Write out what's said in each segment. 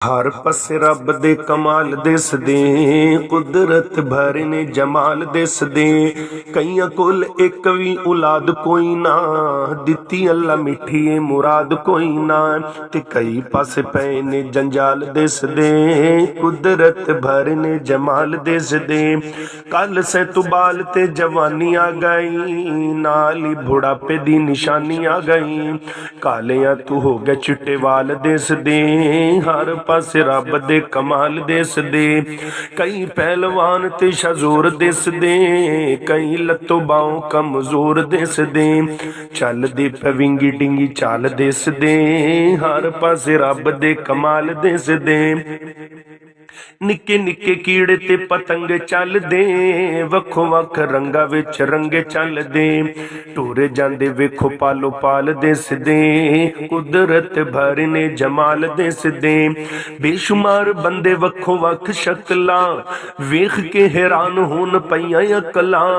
हर पासे रब दे कमाल दिसदे, कुदरत भरे ने जमाल दिसदे। कईयां कोल एक भी औलाद कोई ना, दित्ती अल्लाह मिठी ए मुराद कोई ना। ते कई पासे पए ने जंजाल दिसदे, कुदरत भरे ने जमाल दिसदे। कल से तू बाल ते जवानी आ गई, नाल ही बुढ़ापे दी निशानी आ गई। कालिया तू हो गया चिट्टे वाल दिसदे, हर पासे रब दे कमाल दिसदे। कई पहलवान ते शजूर दिसदे, कई लत्तो बाहों कमजोर दिसदे। चलदे पविंगी डिंगी चाल दिसदे, हर पासे रब दे कमाल दिसदे। निक्के निक्के कीड़े ते पतंग चलदे, वखो वख रंगा विच रंगे चलदे। टुर जांदे वेखो पालो पाल दिसदे, कुदरत भर ने जमाल दिसदे। बेशुमार बंदे वखो वख शक्लां, वेख के हैरान होन पईयां अकलां।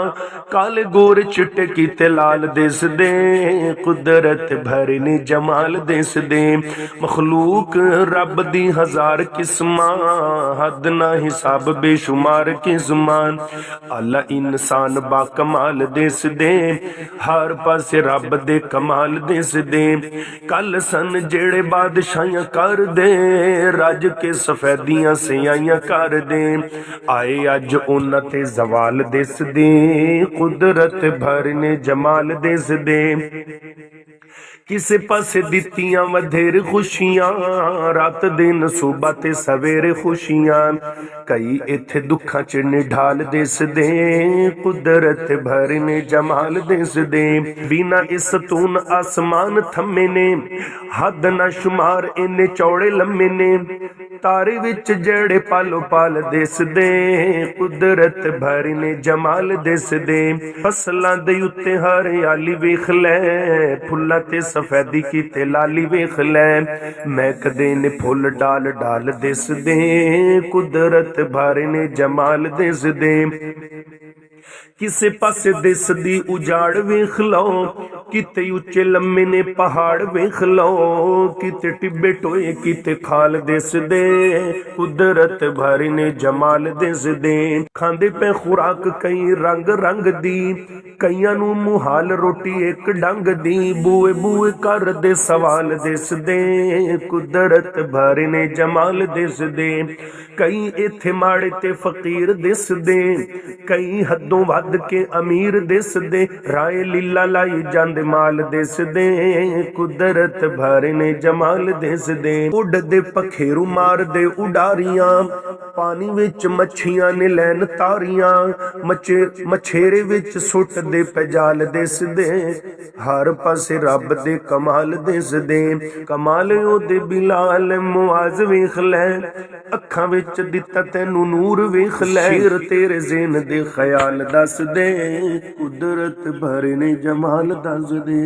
काले गोरे चिट्टे कीते लाल दिसदे, कुदरत भर ने जमाल दिसदे। मखलूक रब दी हजार किस्मां, हद ना हिसाब बेशुमार किस्मान। अल्लाह इंसान बा कमाल दिसदे, हर पासे रब दे कमाल दिसदे। कल सन जेड़े बादशाहियां कर दे, रज के सफेदियां सियाइयां कर दे। आए अज उन्हां ते जवाल दिसदे, कुदरत भर ने जमाल दिसदे। किसे पासे दित्तियां वधेर खुशियां, रात दिन सुबह ते सवेरे खुशियां। कई इत्थे दुखां च निढाल दिसदे, कुदरत भर ने जमाल दिसदे। बिना इस तून आसमान थम्मे ने, हद ना शुमार इन्ने चौड़े लम्मे ने। तारे विच जेड़े पालो पाल दिसदे, कुदरत भर ने जमाल दिसदे। फसलां दे उत्ते हरियाली वेख लै, फुल्लां ते सफेदी कीते लाली वेख लै। महकदे ने फुल डाल डाल दिसदे, कुदरत भर ने जमाल दिसदे। किसे पासे दिसदी उजाड़ वेख लो, किते उच्चे लम्मे ने पहाड़ वेख लो। किते टिब्बे टोए किते खाल दिसदे, कुदरत भर ने जमाल दिसदे। खांदे पे खुराक कई रंग रंग दी, कईयां नू मुहाल रोटी एक डंग दी। बूए बूए कर दे सवाल दिसदे, कुदरत भर ने जमाल दिसदे। कई इत्थे माड़े ते फकीर दिसदे, कई हदों वध के अमीर दिसदे। राय लीला लाई जांदे माल दिसदे, कुदरत भर ने जमाल दिसदे। उड़दे पखेरू मार दे उडारियां, पानी विच मच्छियां ने लैन तारियां। मछेरे विच सुट दे पैजाल दिसदे, हर पासे रब दे कमाल दिसदे। कमाल ओदे बिलाल मुआज वेख लै, अखां विच दिता तैनू नूर वेख लै। शेर तेरे ज़ेन दे ख्याल दस दे, कुदरत भर ने जमाल दस दे।